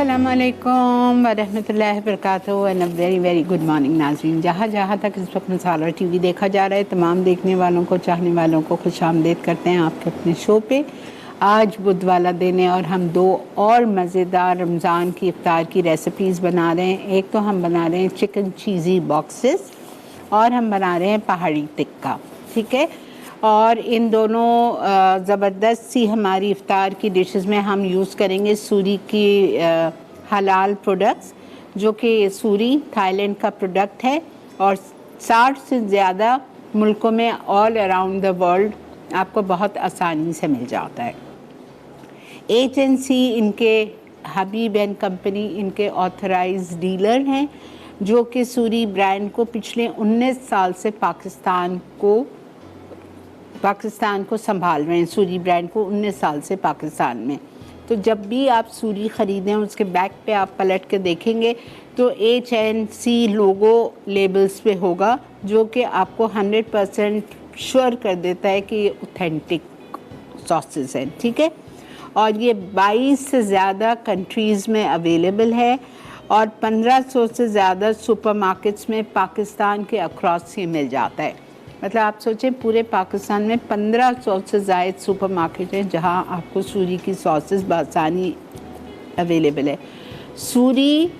अस्सलाम वालेकुम वरहमतुल्लाहि वबरकातुहू and very very good morning नाज़रीन। जहाँ जहाँ तक इस वक्त मसाला टीवी देखा जा रहा है, तमाम देखने वालों को, चाहने वालों को खुशामदीद करते हैं आपके अपने शो पे। आज बुध वाला दिन है और हम दो और मज़ेदार रमज़ान की इफ्तार की रेसिपीज़ बना रहे हैं। एक तो हम बना रहे हैं चिकन चीज़ी बॉक्सेस और हम बना रहे हैं पहाड़ी टिक्का, ठीक है। और इन दोनों ज़बरदस्त सी हमारी इफ़्तार की डिशेस में हम यूज़ करेंगे सूरी की हलाल प्रोडक्ट्स, जो कि सूरी थाईलैंड का प्रोडक्ट है और 60 से ज़्यादा मुल्कों में ऑल अराउंड द वर्ल्ड आपको बहुत आसानी से मिल जाता है। एजेंसी इनके हबीब एंड कंपनी इनके ऑथराइज डीलर हैं, जो कि सूरी ब्रांड को पिछले 19 साल से पाकिस्तान को संभाल रहे हैं। सूरी ब्रांड को 19 साल से पाकिस्तान में। तो जब भी आप सूरी ख़रीदें उसके बैक पे आप पलट के देखेंगे तो HNC लोगो लेबल्स पे होगा, जो कि आपको 100% श्योर कर देता है कि ये ऑथेंटिक सॉसेस हैं, ठीक है। और ये 22 से ज़्यादा कंट्रीज़ में अवेलेबल है और 1500 से ज़्यादा सुपरमार्केट्स में पाकिस्तान के अक्रॉस ये मिल जाता है। मतलब आप सोचें पूरे पाकिस्तान में 1500 से ज़ायद सुपरमार्केट हैं जहां आपको सूरी की सॉसेस बआसानी अवेलेबल है। सूरी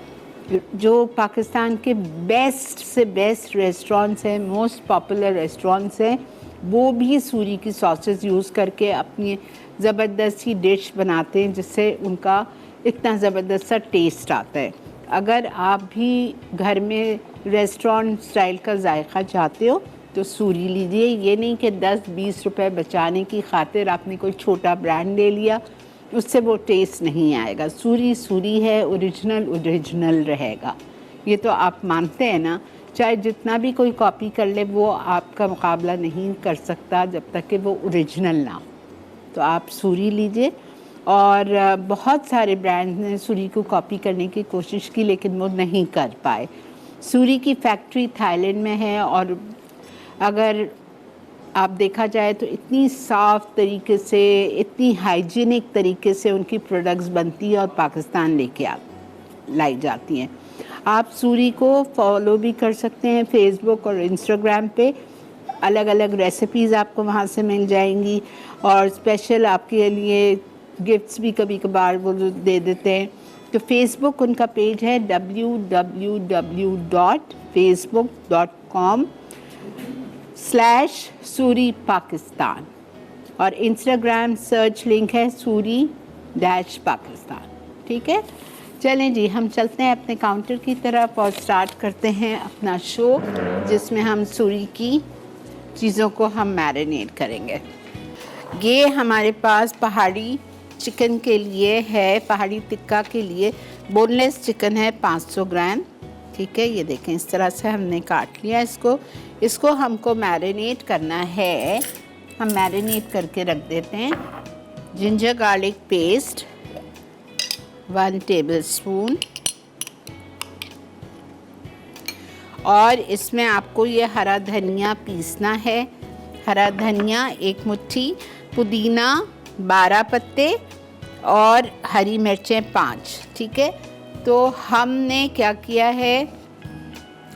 जो पाकिस्तान के बेस्ट से बेस्ट रेस्टोरेंट्स हैं, मोस्ट पॉपुलर रेस्टोरेंट्स हैं, वो भी सूरी की सॉसेस यूज़ करके अपनी ज़बरदस्त सी डिश बनाते हैं, जिससे उनका इतना ज़बरदस्त सा टेस्ट आता है। अगर आप भी घर में रेस्टोरेंट स्टाइल का जायका चाहते हो तो सूरी लीजिए। ये नहीं कि 10-20 रुपए बचाने की खातिर आपने कोई छोटा ब्रांड ले लिया, उससे वो टेस्ट नहीं आएगा। सूरी सूरी है, ओरिजिनल रहेगा। ये तो आप मानते हैं ना, चाहे जितना भी कोई कॉपी कर ले वो आपका मुकाबला नहीं कर सकता जब तक कि वो ओरिजिनल ना हो। तो आप सूरी लीजिए। और बहुत सारे ब्रांड्स ने सूरी को कॉपी करने की कोशिश की लेकिन वो नहीं कर पाए। सूरी की फैक्ट्री थाईलैंड में है और अगर आप देखा जाए तो इतनी साफ़ तरीके से, इतनी हाइजीनिक तरीके से उनकी प्रोडक्ट्स बनती है और पाकिस्तान लेके लाई जाती हैं। आप सूरी को फॉलो भी कर सकते हैं फेसबुक और इंस्टाग्राम पे। अलग अलग रेसिपीज़ आपको वहाँ से मिल जाएंगी और स्पेशल आपके लिए गिफ्ट्स भी कभी कभार वो दे देते हैं। तो फेसबुक उनका पेज है www.facebook.com/सूरी पाकिस्तान और इंस्टाग्राम सर्च लिंक है सूरी-पाकिस्तान, ठीक है। चलें जी, हम चलते हैं अपने काउंटर की तरफ और स्टार्ट करते हैं अपना शो, जिसमें हम सूरी की चीज़ों को हम मैरिनेट करेंगे। ये हमारे पास पहाड़ी चिकन के लिए है, पहाड़ी टिक्का के लिए बोनलेस चिकन है 500 ग्राम, ठीक है। ये देखें इस तरह से हमने काट लिया इसको हमको मैरिनेट करना है। हम मैरिनेट करके रख देते हैं। जिंजर गार्लिक पेस्ट 1 टेबलस्पून और इसमें आपको ये हरा धनिया पीसना है। हरा धनिया 1 मुट्ठी, पुदीना 12 पत्ते और हरी मिर्चें 5, ठीक है। तो हमने क्या किया है,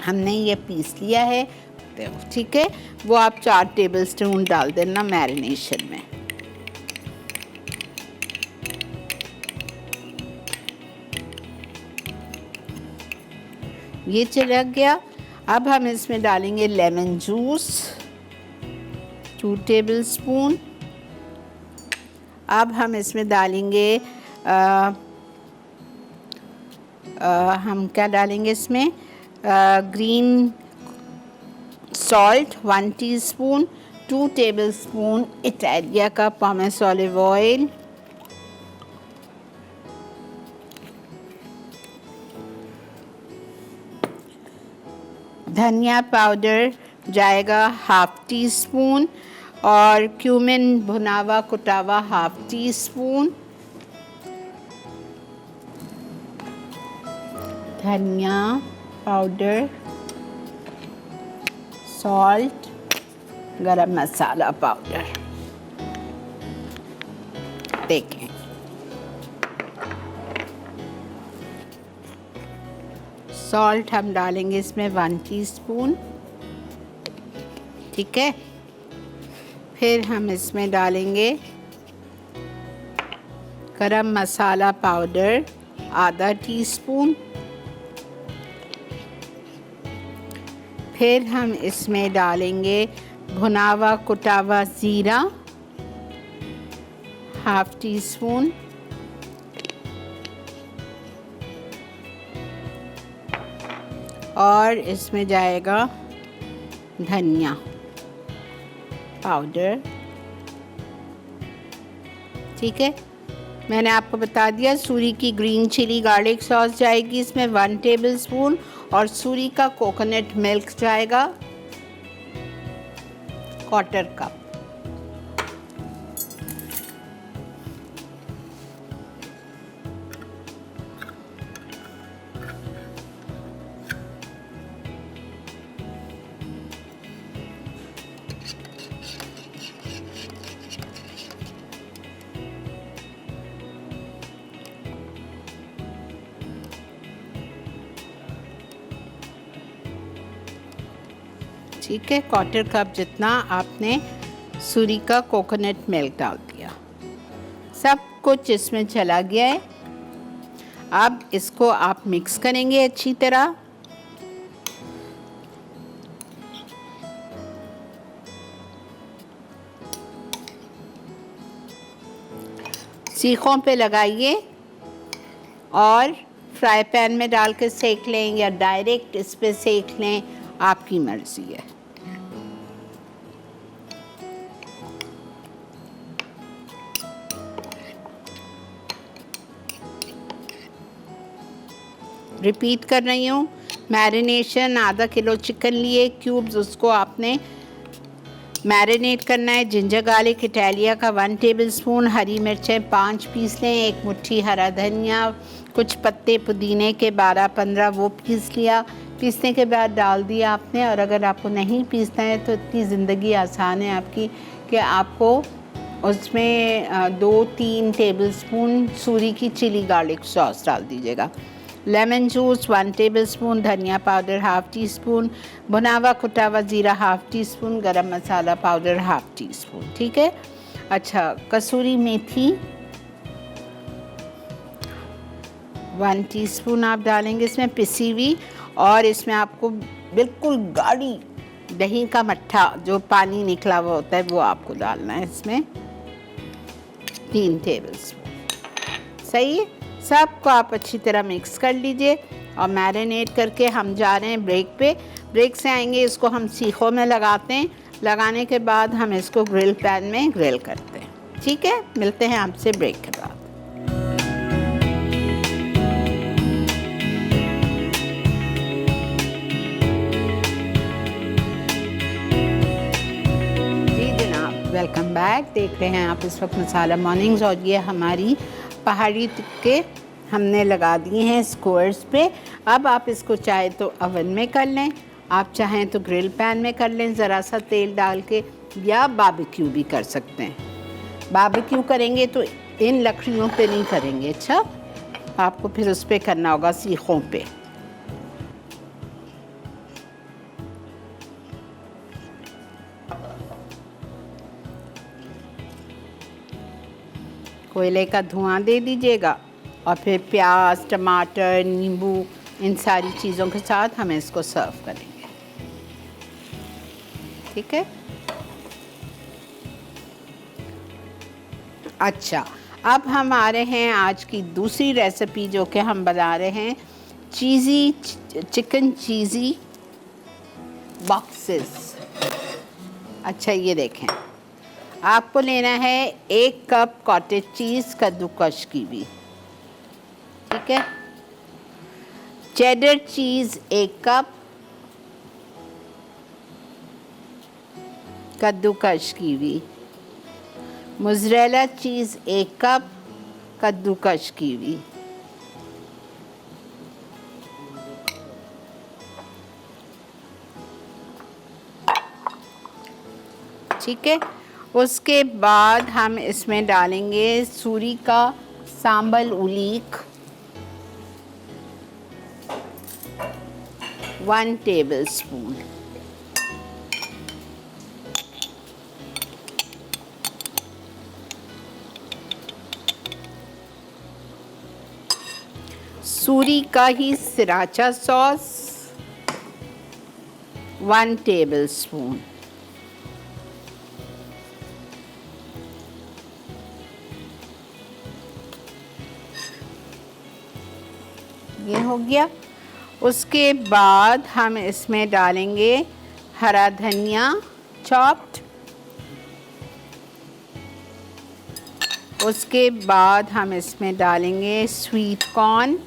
हमने ये पीस लिया है, ठीक है। वो आप 4 टेबलस्पून डाल देना मैरिनेशन में। ये चला गया। अब हम इसमें डालेंगे लेमन जूस 2 टेबलस्पून। अब हम इसमें डालेंगे हम क्या डालेंगे इसमें green salt 1 teaspoon, 2 tablespoon Italia का पॉमेस ऑलिव ऑयल, धनिया पाउडर जाएगा 1/2 टीस्पून और क्यूमिन भुनावा कुटावा 1/2 टीस्पून, धनिया पाउडर, सॉल्ट, गरम मसाला पाउडर। देखें सॉल्ट हम डालेंगे इसमें 1 टीस्पून, ठीक है। फिर हम इसमें डालेंगे गरम मसाला पाउडर आधा टीस्पून। फिर हम इसमें डालेंगे भुना हुआ कुटा हुआ ज़ीरा ½ टीस्पून। और इसमें जाएगा धनिया पाउडर, ठीक है। मैंने आपको बता दिया सूरी की ग्रीन चिली गार्लिक सॉस जाएगी इसमें 1 टेबलस्पून, और सूरी का कोकोनट मिल्क जाएगा 1/4 कप। ठीक है, 1/4 कप जितना आपने सूरी का कोकोनट मिल्क डाल दिया। सब कुछ इसमें चला गया है। अब इसको आप मिक्स करेंगे अच्छी तरह। सीखों पे लगाइए और फ्राई पैन में डाल के सेक लें या डायरेक्ट इस पे सेक लें, आपकी मर्ज़ी है। रिपीट कर रही हूँ, मैरिनेशन आधा किलो चिकन लिए क्यूब्स, उसको आपने मैरिनेट करना है। जिंजर गार्लिक इटालिया का 1 टेबलस्पून, हरी मिर्चें 5 पीस लें, 1 मुट्ठी हरा धनिया, कुछ पत्ते पुदीने के 12-15 वो पीस लिया। पीसने के बाद डाल दिया आपने। और अगर आपको नहीं पीसना है तो इतनी ज़िंदगी आसान है आपकी कि आपको उसमें 2-3 टेबलस्पून सूरी की चिली गार्लिक सॉस डाल दीजिएगा। लेमन जूस 1 टेबलस्पून, धनिया पाउडर ½ टीस्पून, भुना हुआ कुटा हुआ ज़ीरा ½ टीस्पून, गरम मसाला पाउडर ½ टीस्पून, ठीक है। अच्छा, कसूरी मेथी 1 टीस्पून आप डालेंगे इसमें पिसी हुई। और इसमें आपको बिल्कुल गाढ़ी दही का मट्ठा जो पानी निकला हुआ होता है वो आपको डालना है इसमें 3 टेबलस्पून। सही है, सबको आप अच्छी तरह मिक्स कर लीजिए और मैरिनेट करके हम जा रहे हैं ब्रेक पे। ब्रेक से आएंगे, इसको हम सीखों में लगाते हैं। लगाने के बाद हम इसको ग्रिल पैन में ग्रिल करते हैं, ठीक है। मिलते हैं आपसे ब्रेक के बाद। जी जनाब, वेलकम बैक। देख रहे हैं आप इस वक्त मसाला मॉर्निंग्स, और ये हमारी पहाड़ी टिक्के हमने लगा दिए हैं स्क्वायर्स पे। अब आप इसको चाहे तो ओवन में कर लें, आप चाहें तो ग्रिल पैन में कर लें ज़रा सा तेल डाल के, या बारबेक्यू भी कर सकते हैं। बारबेक्यू करेंगे तो इन लकड़ियों पे नहीं करेंगे, अच्छा आपको फिर उस पर करना होगा सीखों पे। कोयले का धुआं दे दीजिएगा और फिर प्याज, टमाटर, नींबू, इन सारी चीज़ों के साथ हम इसको सर्व करेंगे, ठीक है। अच्छा, अब हम आ रहे हैं आज की दूसरी रेसिपी जो कि हम बना रहे हैं चिकन चीज़ी बॉक्सेस। अच्छा, ये देखें, आपको लेना है 1 कप कॉटेज चीज़ कद्दूकश की हुई, ठीक है। चेडर चीज़ 1 कप कद्दूकश की हुई, मोज़रेला चीज़ 1 कप कद्दूकश की हुई, ठीक है। उसके बाद हम इसमें डालेंगे सूरी का सांबल उलीक 1 टेबलस्पून। सूरी का ही सृराचा सॉस 1 टेबलस्पून। ये हो गया। उसके बाद हम इसमें डालेंगे हरा धनिया चॉप्ड। उसके बाद हम इसमें डालेंगे स्वीट कॉर्न,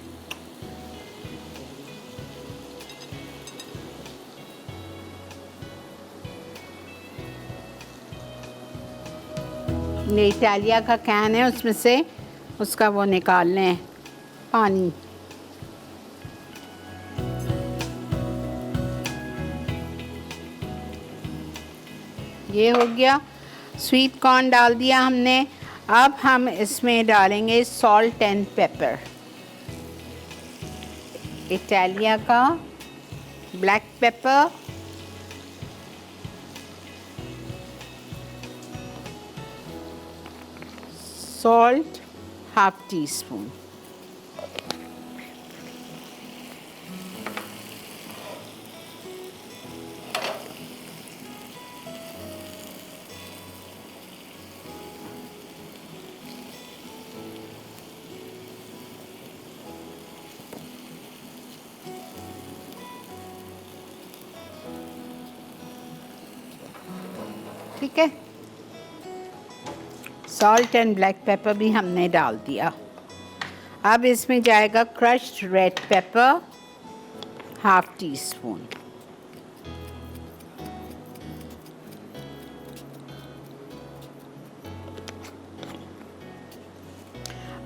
ये इटालिया का कैन है, उसमें से उसका वो निकाल लें पानी। ये हो गया, स्वीट कॉर्न डाल दिया हमने। अब हम इसमें डालेंगे सॉल्ट एंड पेपर, इटालिया का black pepper, salt half tea spoon. ठीक है, सॉल्ट एंड ब्लैक पेपर भी हमने डाल दिया। अब इसमें जाएगा crushed red pepper half tea spoon.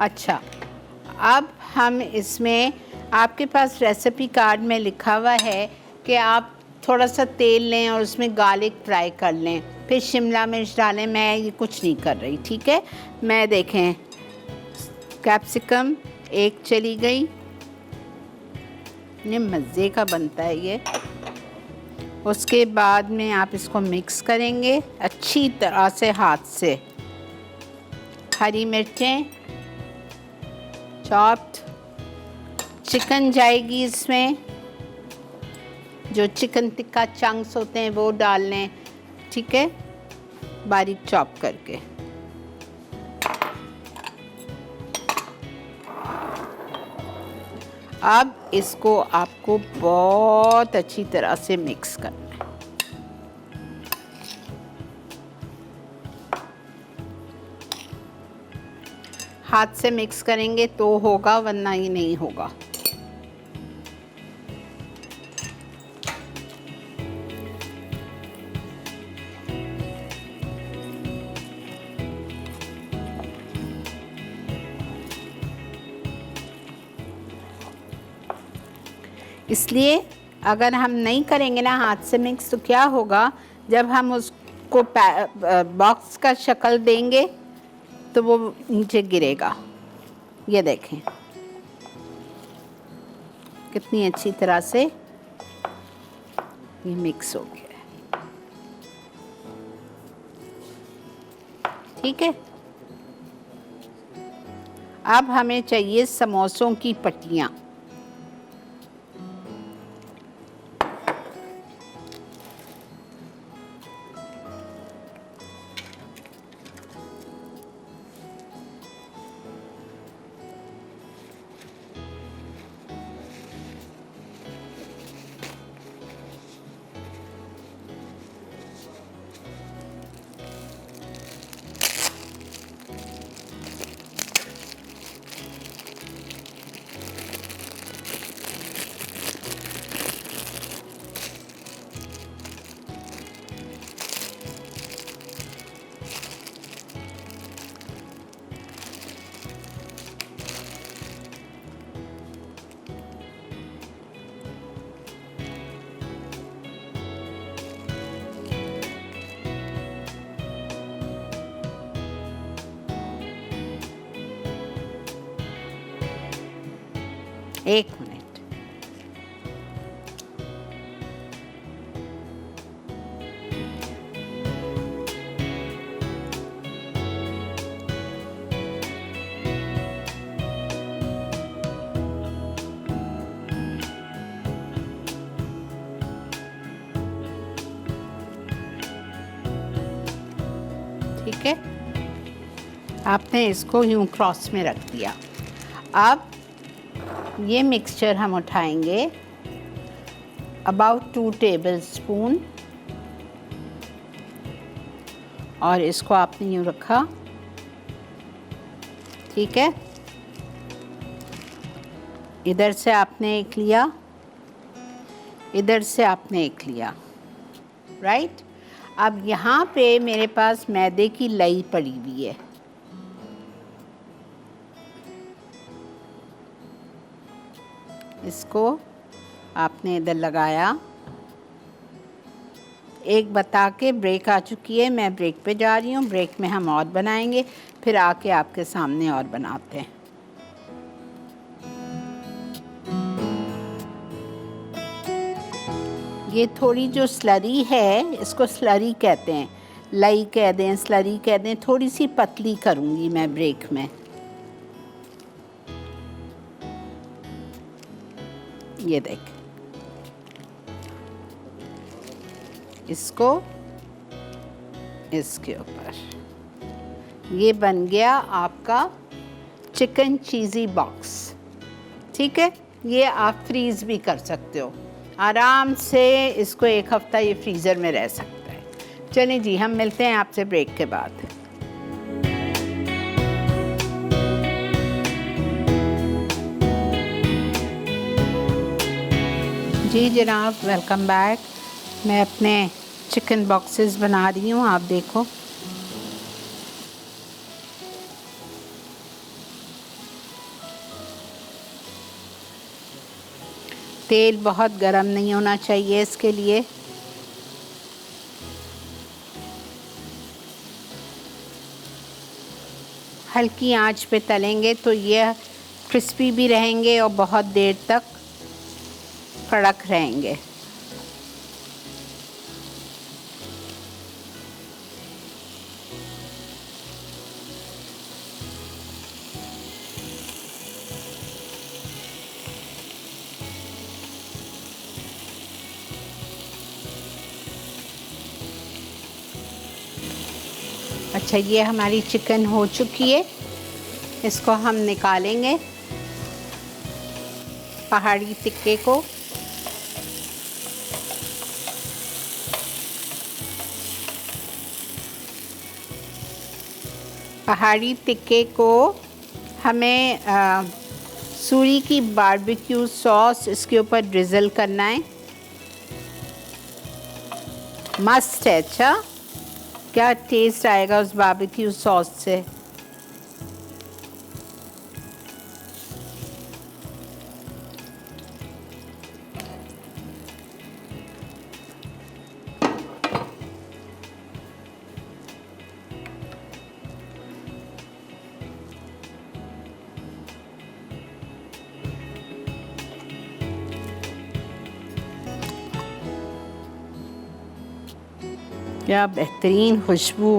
अच्छा, अब हम इसमें, आपके पास रेसिपी कार्ड में लिखा हुआ है कि आप थोड़ा सा तेल लें और उसमें गार्लिक फ्राई कर लें, फिर शिमला मिर्च डालें। मैं ये कुछ नहीं कर रही, ठीक है। मैं देखें, कैप्सिकम एक चली गई, ये मज़े का बनता है ये। उसके बाद में आप इसको मिक्स करेंगे अच्छी तरह से हाथ से। हरी मिर्चें चॉप्ड, चिकन जाएगी इसमें, जो चिकन टिक्का चंक्स होते हैं वो डाल लें, ठीक है, बारीक चॉप करके। अब इसको आपको बहुत अच्छी तरह से मिक्स करना है। हाथ से मिक्स करेंगे तो होगा, वरना ये नहीं होगा। इसलिए अगर हम नहीं करेंगे ना हाथ से मिक्स, तो क्या होगा, जब हम उसको बॉक्स का शक्ल देंगे तो वो नीचे गिरेगा। ये देखें कितनी अच्छी तरह से ये मिक्स हो गया है, ठीक है। अब हमें चाहिए समोसों की पट्टियाँ। एक मिनट, ठीक है, आपने इसको यूं क्रॉस में रख दिया। अब ये मिक्सचर हम उठाएंगे अबाउट 2 टेबलस्पून और इसको आपने यूं रखा, ठीक है। इधर से आपने एक लिया, इधर से आपने एक लिया, राइट। अब यहाँ पे मेरे पास मैदे की लई पड़ी हुई है, इसको आपने इधर लगाया। एक बता के ब्रेक आ चुकी है, मैं ब्रेक पे जा रही हूँ। ब्रेक में हम और बनाएंगे, फिर आके आपके सामने और बनाते हैं। ये थोड़ी जो स्लरी है, इसको स्लरी कहते हैं, लई कह दें, स्लरी कह दें, थोड़ी सी पतली करूँगी मैं ब्रेक में। ये देख, इसको इसके ऊपर, ये बन गया आपका चिकन चीज़ी बॉक्स, ठीक है। ये आप फ्रीज़ भी कर सकते हो आराम से, इसको 1 हफ़्ता ये फ्रीज़र में रह सकता है। चलिए जी, हम मिलते हैं आपसे ब्रेक के बाद। जी जनाब, वेलकम बैक। मैं अपने चिकन बॉक्सेस बना रही हूँ, आप देखो। तेल बहुत गर्म नहीं होना चाहिए इसके लिए। हल्की आंच पे तलेंगे तो ये क्रिस्पी भी रहेंगे और बहुत देर तक कड़क रहेंगे। अच्छा, ये हमारी चिकन हो चुकी है, इसको हम निकालेंगे। पहाड़ी टिक्के को हमें सूरी की बारबेक्यू सॉस इसके ऊपर ड्रिज़ल करना है, मस्ट है। अच्छा, क्या टेस्ट आएगा उस बारबेक्यू सॉस से। क्या बेहतरीन खुशबू।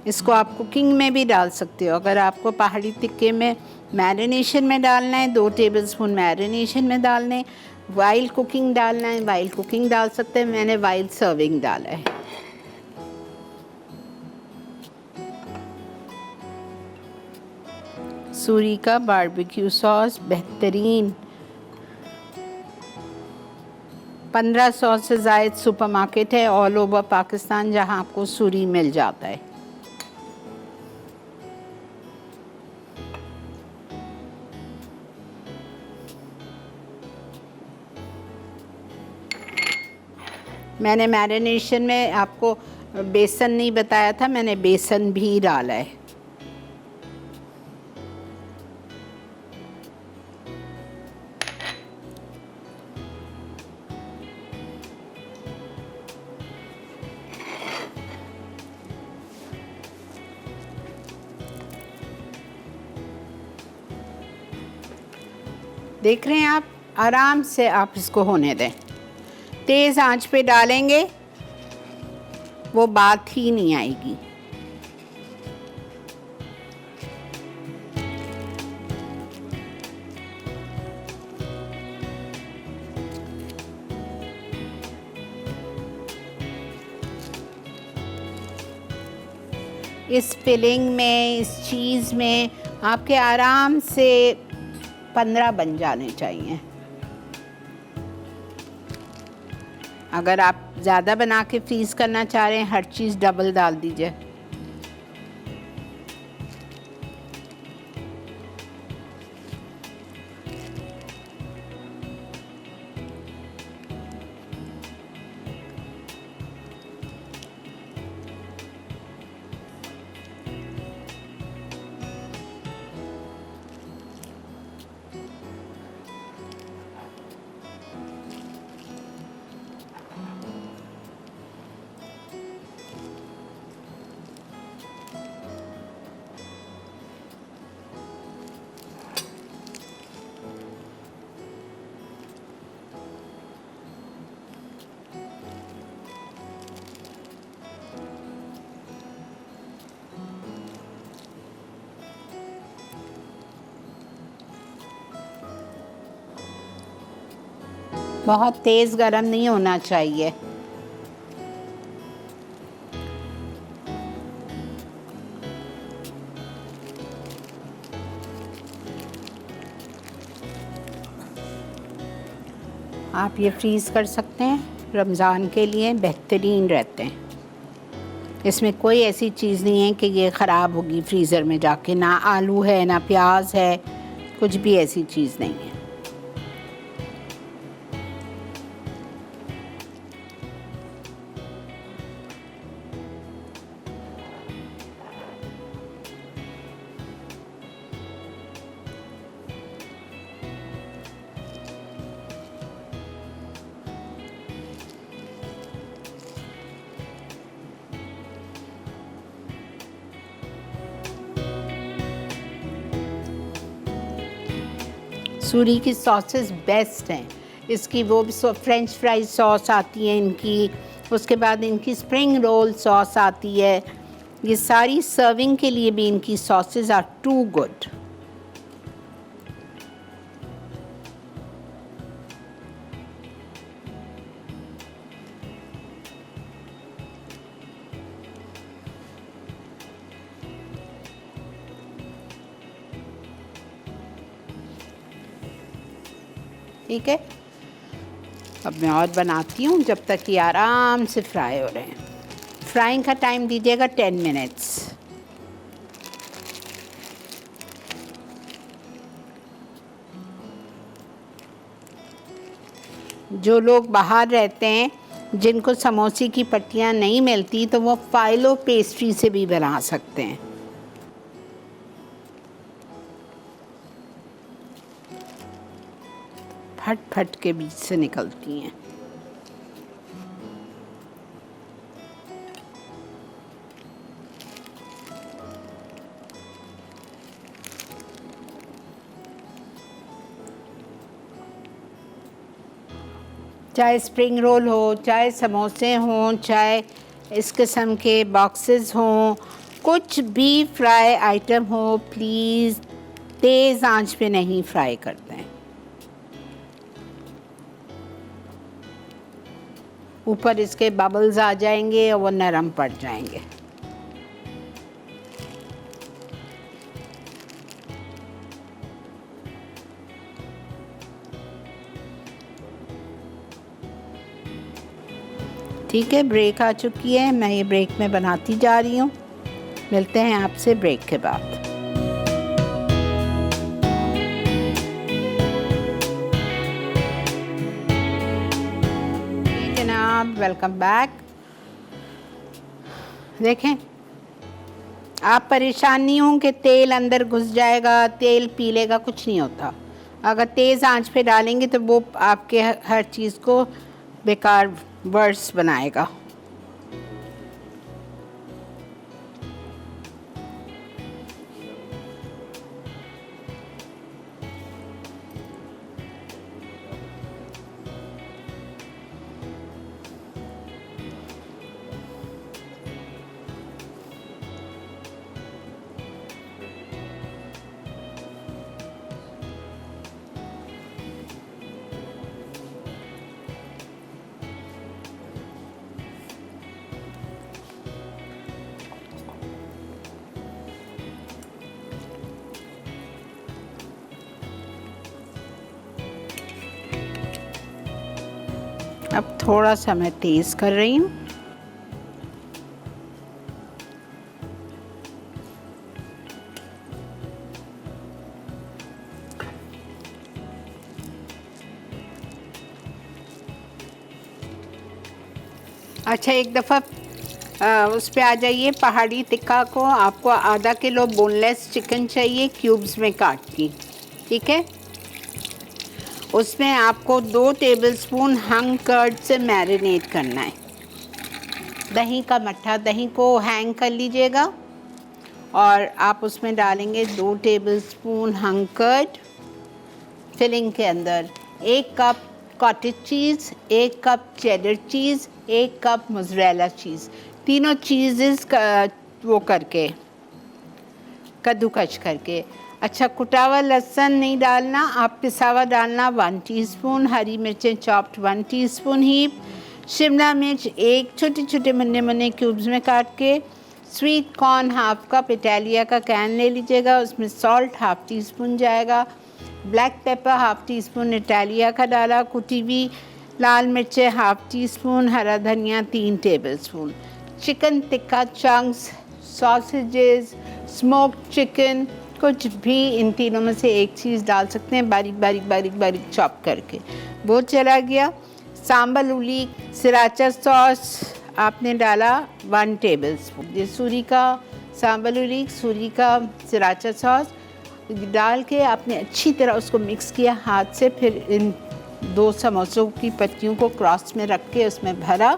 इसको आप कुकिंग में भी डाल सकते हो। अगर आपको पहाड़ी टिक्के में मैरिनेशन में डालना है, 2 टेबलस्पून मैरिनेशन में डालने, वाइल कुकिंग डालना है, वाइल कुकिंग डाल सकते हैं। मैंने वाइल सर्विंग डाला है। सूरी का बारबेक्यू सॉस बेहतरीन। 1500 से ज़ायद सुपरमार्केट है ऑल ओवर पाकिस्तान जहां आपको सूरी मिल जाता है। मैंने मैरिनेशन में आपको बेसन नहीं बताया था, मैंने बेसन भी डाला है। देख रहे हैं आप, आराम से आप इसको होने दें। तेज़ आंच पे डालेंगे वो बात ही नहीं आएगी। इस फिलिंग में, इस चीज़ में आपके आराम से 15 बन जाने चाहिए। अगर आप ज़्यादा बना के फ्रीज़ करना चाह रहे हैं, हर चीज़ डबल डाल दीजिए। बहुत तेज़ गरम नहीं होना चाहिए। आप ये फ्रीज़ कर सकते हैं, रमज़ान के लिए बेहतरीन रहते हैं। इसमें कोई ऐसी चीज़ नहीं है कि ये ख़राब होगी फ्रीज़र में जाके, ना आलू है ना प्याज है, कुछ भी ऐसी चीज़ नहीं है। सूरी की सॉसेस बेस्ट हैं। इसकी वो भी फ्रेंच फ्राइज सॉस आती है इनकी, उसके बाद इनकी स्प्रिंग रोल सॉस आती है। ये सारी सर्विंग के लिए भी इनकी सॉसेस आर टू गुड। ठीक है, अब मैं और बनाती हूँ जब तक ये आराम से फ्राई हो रहे हैं। फ्राइंग का टाइम दीजिएगा 10 मिनट्स। जो लोग बाहर रहते हैं, जिनको समोसे की पट्टियाँ नहीं मिलती, तो वो फाइलो पेस्ट्री से भी बना सकते हैं। फट फट के बीच से निकलती हैं। चाहे स्प्रिंग रोल हो, चाहे समोसे हों, चाहे इस किस्म के बॉक्सेस हों, कुछ भी फ्राई आइटम हो, प्लीज़ तेज़ आंच पे नहीं फ्राई करते हैं। ऊपर इसके बबल्स आ जाएंगे और वो नरम पड़ जाएंगे। ठीक है, ब्रेक आ चुकी है। मैं ये ब्रेक में बनाती जा रही हूँ। मिलते हैं आपसे ब्रेक के बाद। जनाब, वेलकम बैक। देखें, आप परेशान नहीं हों कि तेल अंदर घुस जाएगा, तेल पीलेगा, कुछ नहीं होता। अगर तेज़ आंच पे डालेंगे तो वो आपके हर चीज़ को बेकार वर्स बनाएगा। अब थोड़ा सा मैं तेज़ कर रही हूँ। अच्छा, एक दफ़ा उस पे आ जाइए पहाड़ी टिक्का को। आपको आधा किलो बोनलेस चिकन चाहिए, क्यूब्स में काट की, ठीक है। उसमें आपको 2 टेबलस्पून हंग कर्ड से मैरिनेट करना है। दही का मट्ठा, दही को हैंग कर लीजिएगा और आप उसमें डालेंगे 2 टेबलस्पून हंग कर्ड। फिलिंग के अंदर 1 cup cottage cheese, 1 cup cheddar cheese, 1 cup mozzarella cheese, तीनों चीज़ेस का वो करके कद्दूकश करके। अच्छा, कुटा हुआ लहसुन नहीं डालना, आप पिसा हुआ डालना 1 टीस्पून, हरी मिर्चें चॉप्ड 1 टीस्पून हीप, शिमला मिर्च 1 छोटे छोटे मुन्ने मुन्ने क्यूब्स में काट के, sweet corn half cup Italia का कैन ले लीजिएगा, उसमें सॉल्ट हाफ टी स्पून जाएगा, black pepper half tea spoon Italia का डाला, कुटी हुई लाल मिर्चें हाफ टी स्पून, हरा धनिया 3 tablespoon, chicken tikka chunks, sausages, smoked chicken, कुछ भी इन तीनों में से एक चीज़ डाल सकते हैं, बारीक बारीक बारीक बारीक चॉप करके। वो चला गया। सांबर उली सिराचा सॉस आपने डाला 1 टेबलस्पून। ये सूरी का सांबर उली, सूरी का सिराचा सॉस डाल के आपने अच्छी तरह उसको मिक्स किया हाथ से। फिर इन 2 समोसों की पत्तियों को क्रॉस में रख के उसमें भरा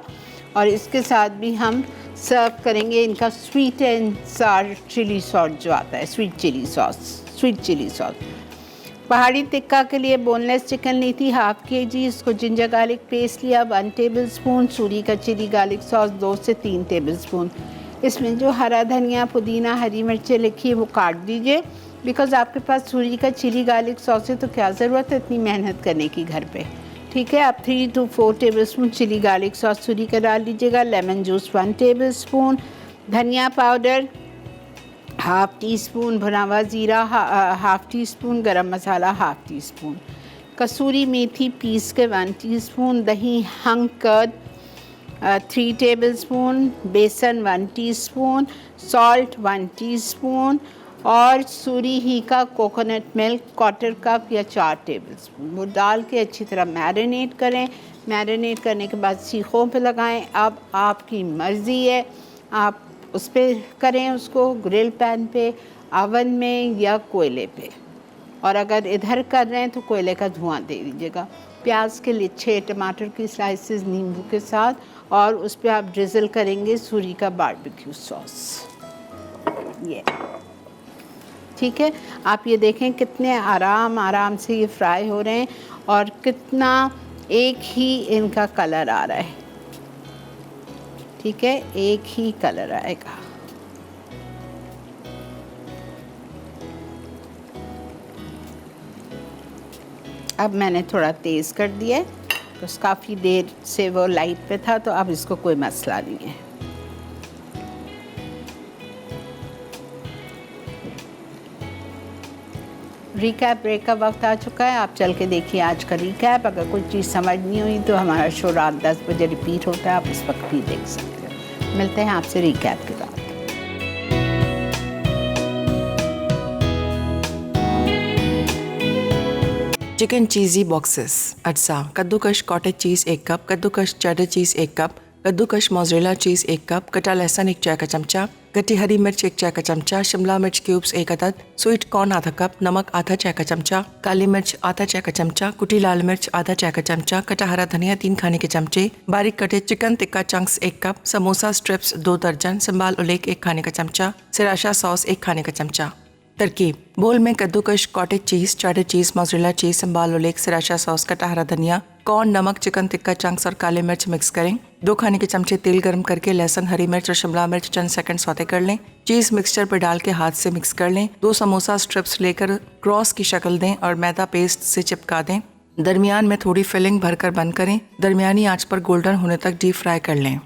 और इसके साथ भी हम सर्व करेंगे इनका sweet and sour chilli sauce जो आता है, स्वीट चिली सॉस। पहाड़ी टिक्का के लिए बोनलेस चिकन ली थी हाफ केजी, इसको जिंजर गार्लिक पेस्ट लिया 1 टेबलस्पून, सूरी का चिली गार्लिक सॉस 2 से 3 टेबलस्पून। इसमें जो हरा धनिया, पुदीना, हरी मिर्चें लिखी है वो काट दीजिए, बिकॉज़ आपके पास सूरी का चिली गार्लिक सॉस है तो क्या ज़रूरत है इतनी मेहनत करने की घर पे, ठीक है। आप 3 to 4 tablespoon chilli garlic sauce सूरी का डाल लीजिएगा, लेमन जूस 1 टेबलस्पून, धनिया पाउडर हाफ टी स्पून, भुना हुआ ज़ीरा हाफ टी स्पून, गरम मसाला हाफ टी स्पून, कसूरी मेथी पीस के 1 टीस्पून, दही हंग कर्ड 3 टेबलस्पून, बेसन 1 टीस्पून, सॉल्ट 1 टीस्पून और सूरी ही का कोकोनट मिल्क 1/4 कप या 4 टेबलस्पून। वो डाल के अच्छी तरह मैरिनेट करें। मैरिनेट करने के बाद सीखों पे लगाएं। अब आपकी मर्ज़ी है, आप उस पर करें उसको, ग्रिल पैन पे, अवन में या कोयले पे। और अगर इधर कर रहे हैं तो कोयले का धुआं दे दीजिएगा। प्याज के लिच्छे, टमाटर की स्लाइसेस नींबू के साथ और उस पर आप ड्रिज़ल करेंगे सूरी का बारबेक्यू सॉस। ये ठीक है। आप ये देखें कितने आराम से ये फ्राई हो रहे हैं और कितना एक ही इनका कलर आ रहा है, ठीक है, एक ही कलर आएगा। अब मैंने थोड़ा तेज़ कर दिया है, तो काफ़ी देर से वो लाइट पे था, तो अब इसको कोई मसला नहीं है। रिकैप ब्रेक का वक्त आ चुका है, आप चल के देखिए आज का रिकैप। अगर कोई चीज़ समझ नहीं हुई तो हमारा शो रात 10 बजे रिपीट होता है, आप इस वक्त भी देख सकते हैं। मिलते हैं आपसे रिकैप के बाद। Chicken cheesy boxes. अज्जा: कद्दूकश कॉटेज चीज़ 1 कप, कद्दूकश चेडर चीज़ 1 कप, कद्दूकश मोज़रेला चीज़ 1 कप, कटा लहसुन 1 चाय का चमचा, कटी हरी मिर्च 1 चाय का चमचा, शिमला मिर्च क्यूब्स 1 अदद, स्वीट कॉर्न आधा कप, नमक आधा चाय का चमचा, काली मिर्च आधा चाय का चमचा, कुटी लाल मिर्च आधा चाय का चमचा, कटा हरा धनिया 3 खाने के चमचे, बारीक कटे chicken tikka chunks 1 cup, samosa strips 2 दर्जन, संबाल उलेक 1 खाने का चमचा, सिराशा सॉस 1 खाने का चमचा। तरकीब: बोल में कद्दूकश cottage cheese, cheddar cheese, mozzarella cheese, sambal oelek, sriracha sauce, कटा हरा धनिया, कॉर्न, नमक, चिकन टिक्का चंक्स और काले मिर्च मिक्स करें। 2 खाने के चमचे तेल गर्म करके लहसुन, हरी मिर्च और शिमला मिर्च चंद सेकंड सौते कर लें। चीज़ मिक्सचर पर डाल के हाथ से मिक्स कर लें। 2 समोसा स्ट्रिप्स लेकर क्रॉस की शक्ल दें और मैदा पेस्ट से चिपका दें। दरमियान में थोड़ी फिलिंग भरकर बंद करें। दरमियानी आंच पर गोल्डन होने तक डीप फ्राई कर लें।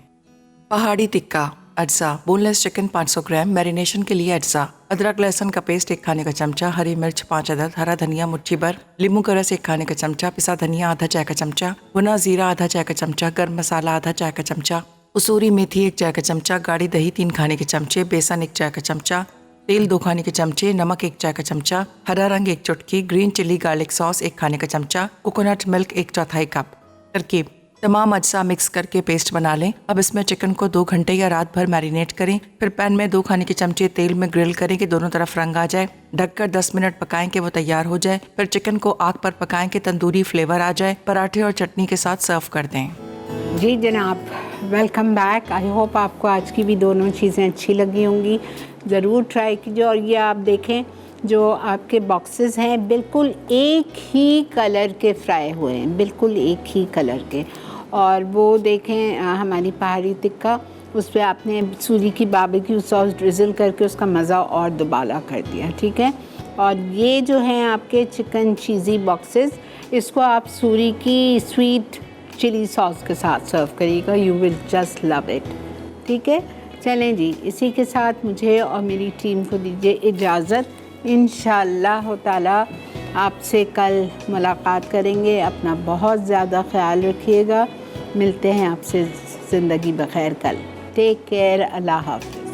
पहाड़ी टिक्का। अज्जा: बोनलेस चिकन 500 ग्राम। मैरिनेशन के लिए अज्जा: अदरक लहसुन का पेस्ट 1 खाने का चमचा, हरी मिर्च 5 अदद, हरा धनिया मुट्ठी भर, नींबू का रस 1 खाने का चमचा, पिसा धनिया आधा चाय का चमचा, भुना जीरा आधा चाय का चमचा, गर्म मसाला आधा चाय का चमचा, कसूरी मेथी 1 चाय का चमचा, गाढ़ी दही 3 खाने के चमचे, बेसन 1 चाय का चमचा, तेल 2 खाने के चमचे, नमक 1 चाय का चमचा, हरा रंग 1 चुटकी, ग्रीन चिली गार्लिक सॉस 1 खाने का चमचा, कोकोनट मिल्क 1/4 कप। तरकीब: तमाम अज्जा मिक्स करके पेस्ट बना लें। अब इसमें चिकन को 2 घंटे या रात भर मैरिनेट करें। फिर पैन में 2 खाने के चमचे तेल में ग्रिल करें कि दोनों तरफ रंग आ जाए। ढककर 10 मिनट पकाएं कि वो तैयार हो जाए। फिर चिकन को आग पर पकाएं कि तंदूरी फ्लेवर आ जाए। पराठे और चटनी के साथ सर्व कर दें। जी जनाब, वेलकम बैक। आई होप आपको आज की भी दोनों चीज़ें अच्छी लगी होंगी। ज़रूर ट्राई कीजिए। और ये आप देखें, जो आपके बॉक्सेस हैं बिल्कुल एक ही कलर के फ्राई हुए हैं, बिल्कुल एक ही कलर के। और वो देखें हमारी पहाड़ी टिक्का, उस पर आपने सूरी की बारबेक्यू सॉस ड्रिज़ल करके उसका मज़ा और दुबाला कर दिया, ठीक है। और ये जो हैं आपके चिकन चीज़ी बॉक्सेस, इसको आप सूरी की स्वीट चिली सॉस के साथ सर्व करिएगा। You will just love it, ठीक है। चलें जी, इसी के साथ मुझे और मेरी टीम को दीजिए इजाज़त। इंशाअल्लाह ताला आपसे कल मुलाकात करेंगे। अपना बहुत ज़्यादा ख्याल रखिएगा। मिलते हैं आपसे ज़िंदगी बखैर कल। Take care. अल्लाह हाफ़िज़।